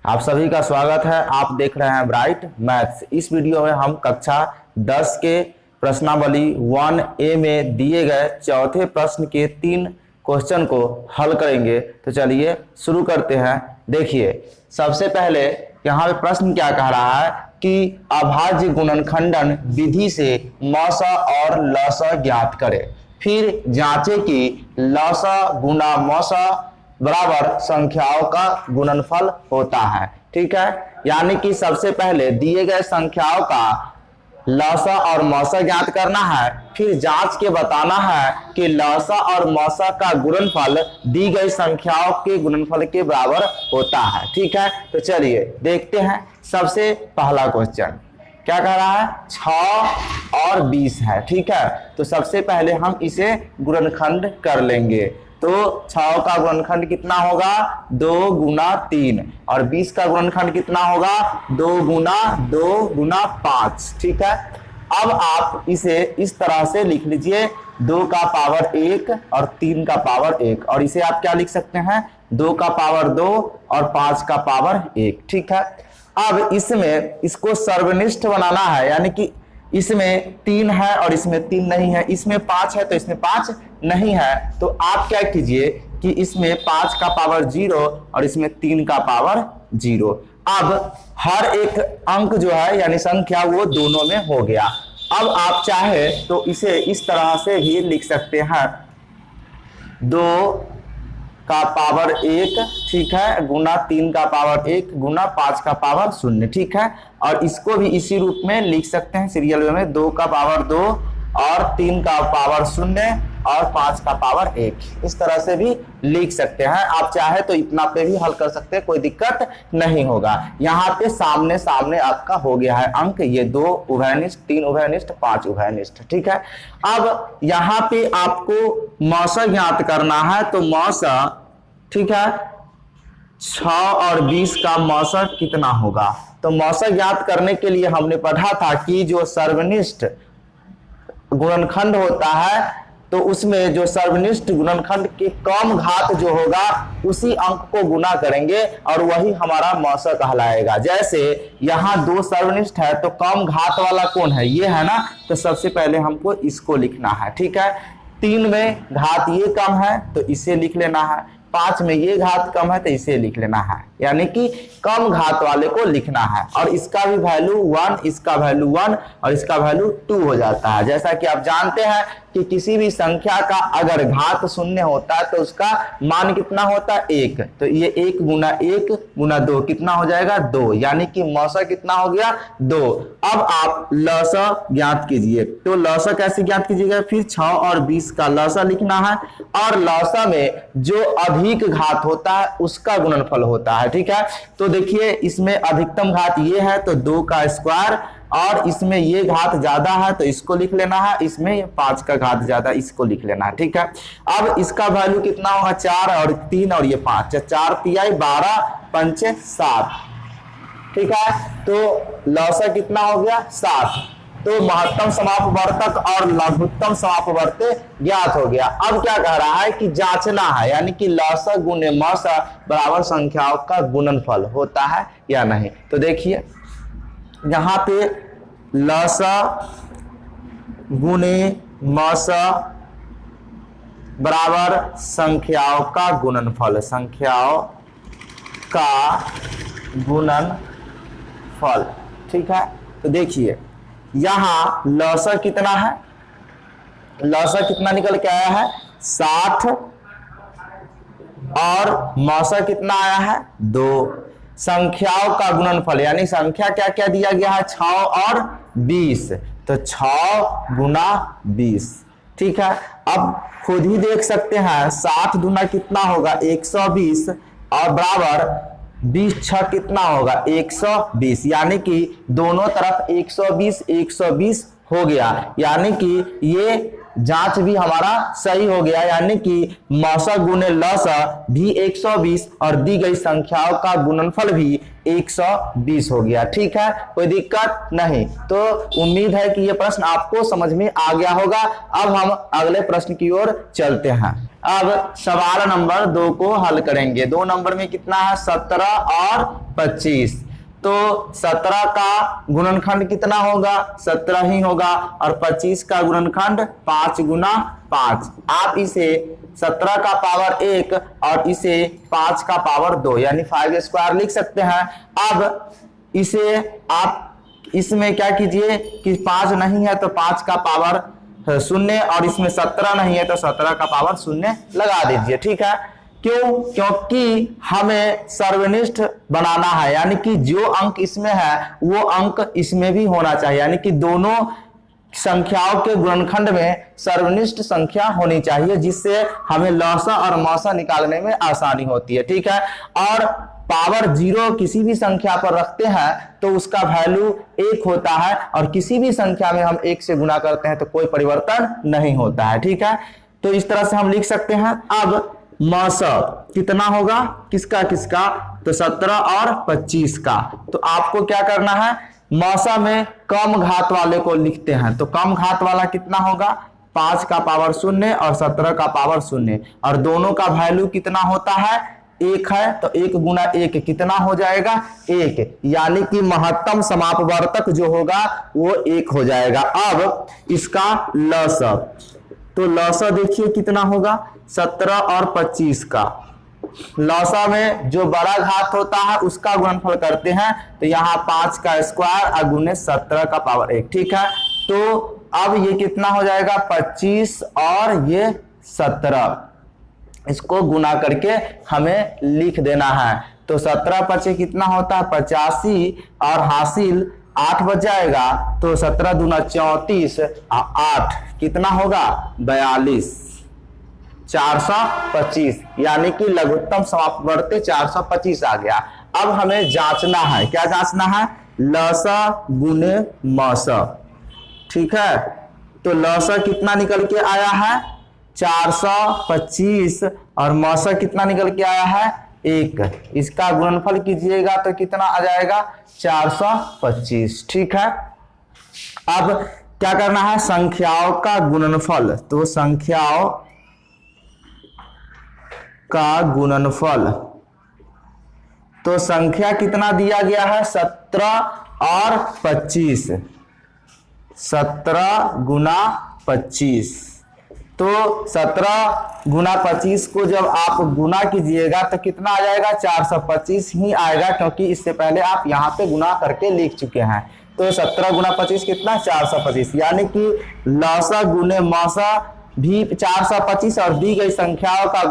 आप सभी का स्वागत है। आप देख रहे हैं ब्राइट मैथ्स। इस वीडियो में हम कक्षा 10 के प्रश्नावली 1A में दिए गए चौथे प्रश्न के 3 क्वेश्चन को हल करेंगे। तो चलिए शुरू करते हैं। देखिए, सबसे पहले यहाँ पे प्रश्न क्या कह रहा है कि अभाज्य गुणनखंडन विधि से मौसा और लौसा ज्ञात करें। फिर जांचे कि लौसा गुना मौसा बराबर संख्याओं का गुणनफल होता है। ठीक है, यानी कि सबसे पहले दिए गए संख्याओं का लौसा और मौसा ज्ञात करना है, फिर जांच के बताना है कि लौसा और मौसा का गुणनफल दी गई संख्याओं के गुणनफल के बराबर होता है। ठीक है, तो चलिए देखते हैं। सबसे पहला क्वेश्चन क्या कह रहा है, 6 और 20 है। ठीक है, तो सबसे पहले हम इसे गुणनखंड कर लेंगे। तो 6 का गुणनखंड कितना होगा, 2 गुना 3, और 20 का गुणनखंड कितना होगा, 2 गुना 5। ठीक है, अब आप इसे इस तरह से लिख लीजिए, 2 का पावर 1 और 3 का पावर 1, और इसे आप क्या लिख सकते हैं, 2 का पावर 2 और 5 का पावर 1। ठीक है, अब इसमें इसको सर्वनिष्ठ बनाना है, यानी कि इसमें 3 है और इसमें 3 नहीं है, इसमें 5 है तो इसमें 5 नहीं है। तो आप क्या कीजिए कि इसमें 5 का पावर 0 और इसमें 3 का पावर 0। अब हर एक अंक जो है यानी संख्या वो दोनों में हो गया। अब आप चाहे तो इसे इस तरह से भी लिख सकते हैं, 2 का पावर 1, ठीक है, गुना 3 का पावर 1 गुना 5 का पावर 0। ठीक है, और इसको भी इसी रूप में लिख सकते हैं सीरियल वे में, 2 का पावर 2 और 3 का पावर 0 और 5 का पावर 1। इस तरह से भी लिख सकते हैं। आप चाहे तो इतना पे भी हल कर सकते हैं, कोई दिक्कत नहीं होगा। यहाँ पे सामने सामने आपका हो गया है अंक, ये 2 उभयनिष्ठ, 3 उभयनिष्ठ, 5 उभयनिष्ठ। ठीक है, अब यहाँ पे आपको मौसा ज्ञात करना है। तो मौसा, ठीक है, 6 और 20 का मौसा कितना होगा। तो मौसा ज्ञात करने के लिए हमने पढ़ा था कि जो सर्वनिष्ठ गुणनखंड होता है तो उसमें जो सर्वनिष्ठ गुणनखंड के कम घात जो होगा उसी अंक को गुना करेंगे और वही हमारा मौसा कहलाएगा। जैसे यहाँ 2 सर्वनिष्ठ है तो कम घात वाला कौन है, ये है ना, तो सबसे पहले हमको इसको लिखना है। ठीक है, 3 में घात ये कम है तो इसे लिख लेना है, 5 में ये घात कम है तो इसे लिख लेना है, यानी कि कम घात वाले को लिखना है। और इसका भी वैल्यू 1, इसका वैल्यू 1 और इसका वैल्यू 2 हो जाता है। जैसा कि आप जानते हैं कि किसी भी संख्या का अगर घात 0 होता है तो उसका मान कितना होता है, 1। तो ये 1 गुना 2 कितना हो जाएगा, 2, यानी कि मौसा कितना हो गया, 2। अब आप लौसा ज्ञात कीजिए। तो लौसा कैसे ज्ञात कीजिएगा, फिर 6 और 20 का लौसा लिखना है, और लौसा में जो अधिक घात होता है उसका गुणनफल होता है। ठीक है, तो देखिए इसमें अधिकतम घात ये है तो 2 का स्क्वायर, और इसमें ये घात ज्यादा है तो इसको लिख लेना है, इसमें 5 का घात ज्यादा, इसको लिख लेना है। ठीक है, अब इसका वैल्यू कितना होगा, 4 और 3 और ये 5, 4 तिहाई 12, 5 7। ठीक है, तो लौसा कितना हो गया, 7। तो महत्तम समापवर्तक और लघुत्तम समापवर्तक ज्ञात हो गया। अब क्या कह रहा है कि जांचना है, यानी कि लौसा गुने मौसा बराबर संख्याओं का गुणनफल होता है या नहीं। तो देखिए यहाँ पे लौसा गुने मौसा बराबर संख्याओं का गुणनफल, संख्याओं का गुणनफल। ठीक है, तो देखिए यहां लौसा कितना है, लौसा कितना निकल के आया है, 60, और मौसा कितना आया है, 2। संख्याओं का गुणनफल यानी संख्या क्या क्या दिया गया है, 6 और 20, तो 6 गुना 20। ठीक है, अब खुद ही देख सकते हैं, 60 गुना कितना होगा, 120, और बराबर 20 6 कितना होगा, 120, यानी कि दोनों तरफ 120 120 हो गया, यानी कि ये जांच भी हमारा सही हो गया, यानी कि मौसा गुने लौसा भी 120 और दी गई संख्याओं का गुणनफल भी 120 हो गया। ठीक है, कोई दिक्कत नहीं। तो उम्मीद है कि ये प्रश्न आपको समझ में आ गया होगा। अब हम अगले प्रश्न की ओर चलते हैं। अब सवाल नंबर 2 को हल करेंगे। 2 नंबर में कितना है 17 और 25। तो 17 का गुणनखंड कितना होगा 17 ही होगा और 25 का गुणनखंड 5 गुना 5। आप इसे 17 का पावर 1 और इसे 5 का पावर 2 यानी 5 स्क्वायर लिख सकते हैं। अब इसे आप इसमें क्या कीजिए कि 5 नहीं है तो 5 का पावर 0 और इसमें 17 नहीं है तो 17 का पावर 0 लगा दीजिए। ठीक है, क्यों? क्योंकि हमें सर्वनिष्ठ बनाना है, यानी कि जो अंक इसमें है वो अंक इसमें भी होना चाहिए, यानी कि दोनों संख्याओं के गुणनखंड में सर्वनिष्ठ संख्या होनी चाहिए, जिससे हमें लौसा और मौसा निकालने में आसानी होती है। ठीक है, और पावर 0 किसी भी संख्या पर रखते हैं तो उसका वैल्यू 1 होता है और किसी भी संख्या में हम 1 से गुना करते हैं तो कोई परिवर्तन नहीं होता है। ठीक है, तो इस तरह से हम लिख सकते हैं। अब मौसा कितना होगा किसका किसका, तो 17 और 25 का। तो आपको क्या करना है, मौसा में कम घात वाले को लिखते हैं। तो कम घात वाला कितना होगा 5 का पावर 0 और 17 का पावर 0 और दोनों का वैल्यू कितना होता है 1 है, तो 1 गुना 1 कितना हो जाएगा 1, यानी कि महत्तम समापवर्तक जो होगा वो 1 हो जाएगा। अब इसका लसा, तो लसा देखिए कितना होगा 17 और 25 का। लौसा में जो बड़ा घात होता है उसका गुणनफल करते हैं, तो यहाँ 5 का स्क्वायर और गुने 17 का पावर 1। ठीक है, तो अब ये कितना हो जाएगा 25 और ये 17, इसको गुना करके हमें लिख देना है। तो 17 पचे कितना होता है 85 और हासिल 8 बच जाएगा, तो 17 दूना 34 और 8 कितना होगा 42, 425, यानी कि लघुत्तम समापवर्ती 425 आ गया। अब हमें जांचना है, क्या जांचना है, लसा गुने मौसा। ठीक है, तो लसा कितना निकल के आया है 425 और मौसा कितना निकल के आया है 1। इसका गुणनफल कीजिएगा तो कितना आ जाएगा 425। ठीक है, अब क्या करना है, संख्याओं का गुणनफल। तो संख्याओं का गुणनफल, तो संख्या कितना दिया गया है 17 और 25, 17 गुना 25। तो 17 गुना 25 को जब आप गुना कीजिएगा तो कितना आ जाएगा 425 ही आएगा, क्योंकि इससे पहले आप यहाँ पे गुना करके लिख चुके हैं। तो 17 गुना 25 कितना 425, यानी कि लौसा गुने मौसा भी 425 और दी गई संख्याओं का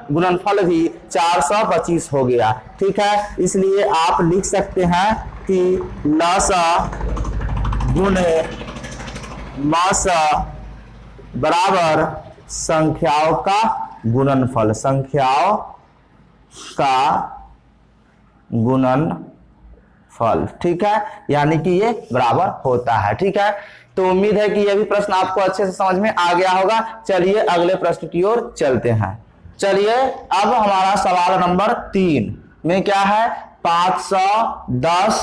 गुणनफल भी 425 हो गया। ठीक है, इसलिए आप लिख सकते हैं कि लौसा गुने मौसा बराबर संख्याओं का गुणनफल, संख्याओं का गुणनफल। ठीक है, यानी कि ये बराबर होता है। ठीक है, तो उम्मीद है कि यह भी प्रश्न आपको अच्छे से समझ में आ गया होगा। चलिए अगले प्रश्न की ओर चलते हैं। चलिए अब हमारा सवाल नंबर 3 में क्या है 510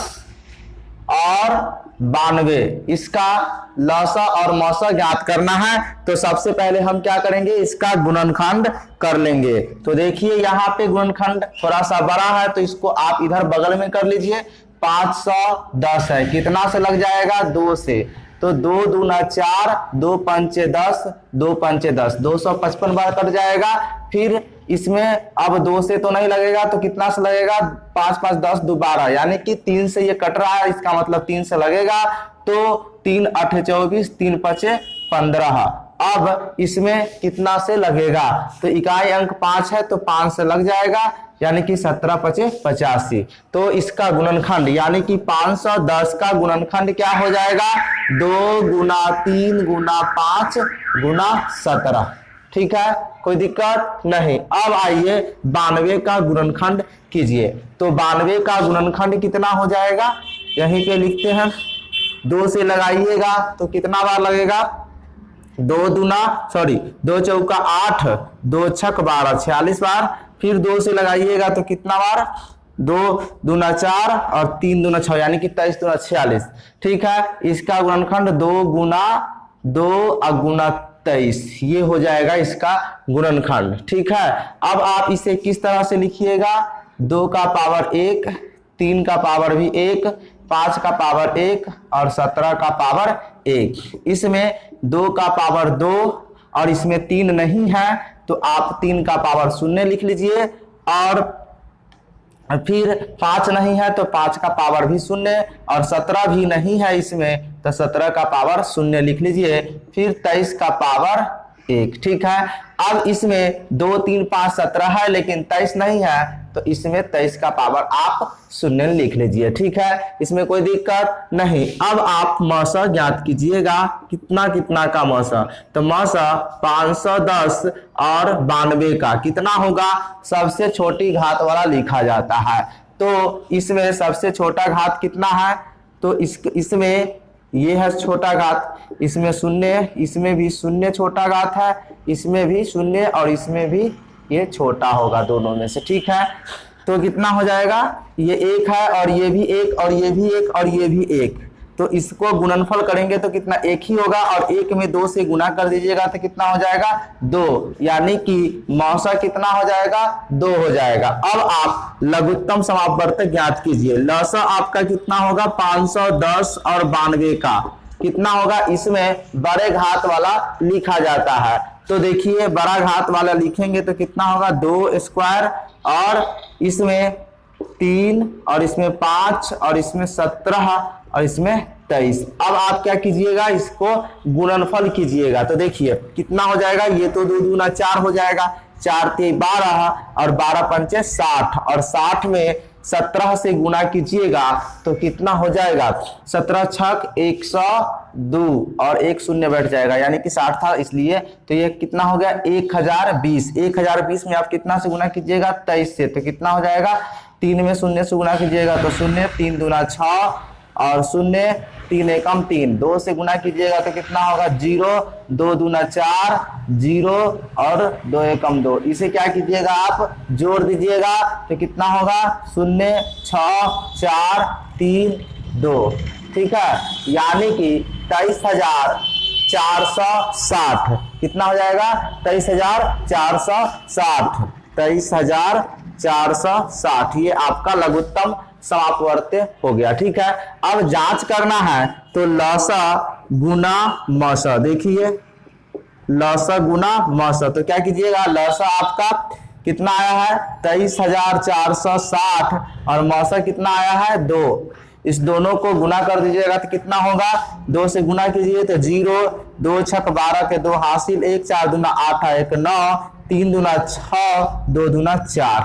और 92, इसका लौसा और मौसा ज्ञात करना है। तो सबसे पहले हम क्या करेंगे, इसका गुणनखंड कर लेंगे। तो देखिए यहाँ पे गुणनखंड थोड़ा सा बड़ा है तो इसको आप इधर बगल में कर लीजिए। 510 है, कितना से लग जाएगा 2 से, तो 2 दूना 4, 2 पंचे 10, 2 पंचे 10, 255 बार कट जाएगा। फिर इसमें अब 2 से तो नहीं लगेगा तो कितना से लगेगा 5 5 10 2 12, यानी कि 3 से ये कट रहा है, इसका मतलब 3 से लगेगा। तो 3 8 24, 3 5 15। अब इसमें कितना से लगेगा, तो इकाई अंक 5 है तो 5 से लग जाएगा, यानी कि 17 5 85। तो इसका गुणनखंड यानी कि 510 का गुणनखंड क्या हो जाएगा 2 गुना 3 गुना 5 गुना 17। ठीक है, कोई दिक्कत नहीं। अब आइए 92 का गुणनखंड कीजिए। तो 92 का गुणनखंड कितना हो जाएगा, यहीं पे लिखते हैं। 2 से लगाइएगा तो कितना बार लगेगा, 2 चौका 8, 2 छक 12, 46 बार। फिर 2 से लगाइएगा तो कितना बार, 2 दूना 4 और 3 दूना 6, यानी कि 23 दूना 46। ठीक है, इसका गुणनखंड 2 गुना 2 गुना 23, ये हो जाएगा इसका गुणनखंड। ठीक है, अब आप इसे किस तरह से लिखिएगा, 2 का पावर 1, 3 का पावर भी 1, 5 का पावर 1 और 17 का पावर 1। इसमें 2 का पावर 2 और इसमें 3 नहीं है तो आप 3 का पावर 0 लिख लीजिए, और फिर 5 नहीं है तो 5 का पावर भी 0 और 17 भी नहीं है इसमें तो 17 का पावर 0 लिख लीजिए, फिर 23 का पावर 1। ठीक है, अब इसमें 2 3 5 17 है लेकिन 23 नहीं है तो इसमें 23 का पावर आप 0 लिख लीजिए। ठीक है, इसमें कोई दिक्कत नहीं। अब आप मौसा ज्ञात कीजिएगा, कितना कितना का मौसा, तो मौसा 510 और 92 का कितना होगा, सबसे छोटी घात वाला लिखा जाता है। तो इसमें सबसे छोटा घात कितना है, तो इसमें ये है छोटा घात, इसमें 0, इसमें भी 0 छोटा घात है, इसमें भी 0 और इसमें भी ये छोटा होगा दोनों में से। ठीक है, तो कितना हो जाएगा, ये 1 है और ये भी 1 और ये भी 1 और ये भी 1, तो इसको गुणनफल करेंगे तो कितना 1 ही होगा, और 1 में 2 से गुना कर दीजिएगा तो कितना हो जाएगा 2, यानी कि मौसा कितना हो जाएगा 2 हो जाएगा। अब आप लघुत्तम समापवर्तक ज्ञात कीजिए, लसा आपका कितना होगा 510 और 92 का कितना होगा, इसमें बड़े घात वाला लिखा जाता है। तो देखिए बड़ा घात वाला लिखेंगे तो कितना होगा 2 स्क्वायर और इसमें 3 और इसमें 5 और इसमें 17 और इसमें 23। अब आप क्या कीजिएगा, इसको गुणनफल कीजिएगा तो देखिए कितना हो जाएगा, ये तो 2 दूना 4 हो जाएगा, 4 3 12 और 12 पंचे 60 और 60 में 17 से गुना कीजिएगा तो कितना हो जाएगा, 17 छक 102 और 1 शून्य बैठ जाएगा, यानी कि 60 था इसलिए, तो ये कितना हो गया 1020। 1020 में आप कितना से गुना कीजिएगा 23 से, तो कितना हो जाएगा 3 में 0 से गुना कीजिएगा तो 0, 3 दूना 6 और 0, 3 एकम 3, 2 से गुना कीजिएगा तो कितना होगा 0, 2 दूना 4, 0 और 2 एकम 2। इसे क्या कीजिएगा आप जोड़ दीजिएगा तो कितना होगा 0, 6, 4, 3, 2। ठीक है, यानी कि 23,460 कितना हो जाएगा 23,460, 23,460 ये आपका लघुत्तम समापवर्त्य हो गया। ठीक है, अब जांच करना है तो लसा गुना मौसा, देखिए लसा गुना मौसा, तो क्या कीजिएगा, लसा आपका कितना आया है 23,460 और मौसा कितना आया है 2, इस दोनों को गुना कर दीजिएगा तो कितना होगा, 2 से गुना कीजिए तो 0, 2 छक 12 के 2 हासिल, 1 4 दूना 8 1 9, 3 दूना 6, 2 दूना 4,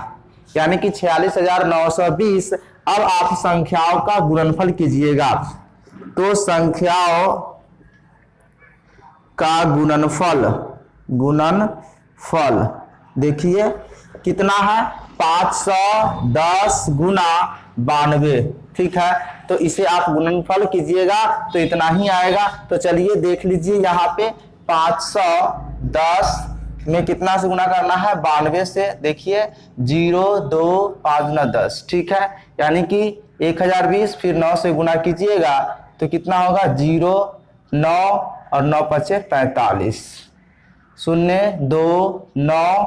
यानी कि 46,920। अब आप संख्याओं का गुणनफल कीजिएगा, तो संख्याओं का गुणनफल देखिए कितना है 510 गुना 92। ठीक है, तो इसे आप गुणनफल कीजिएगा तो इतना ही आएगा। तो चलिए देख लीजिए, यहाँ पे 510 में कितना से गुना करना है 92 से, देखिए 0 2 5 9 10। ठीक है, यानी कि 1020 फिर 9 से गुना कीजिएगा तो कितना होगा 0 9 और 9 पचे 45, 0 2 9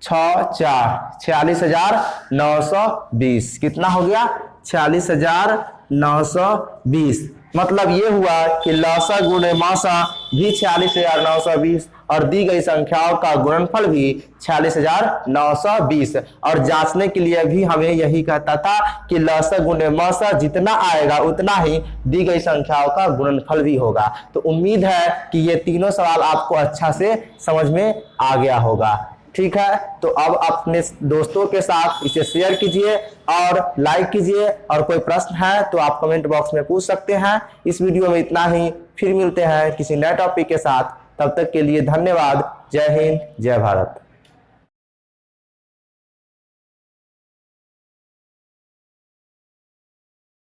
6 4, 46,920 कितना हो गया 46,920। मतलब ये हुआ कि लसा गुणे मौसा भी 46,920 और दी गई संख्याओं का गुणनफल भी 46,920। और जांचने के लिए भी हमें यही कहता था कि लसा गुणे मौसा जितना आएगा उतना ही दी गई संख्याओं का गुणनफल भी होगा। तो उम्मीद है कि ये तीनों सवाल आपको अच्छा से समझ में आ गया होगा। ठीक है, तो अब अपने दोस्तों के साथ इसे शेयर कीजिए और लाइक कीजिए, और कोई प्रश्न है तो आप कमेंट बॉक्स में पूछ सकते हैं। इस वीडियो में इतना ही, फिर मिलते हैं किसी नए टॉपिक के साथ, तब तक के लिए धन्यवाद। जय हिंद, जय भारत।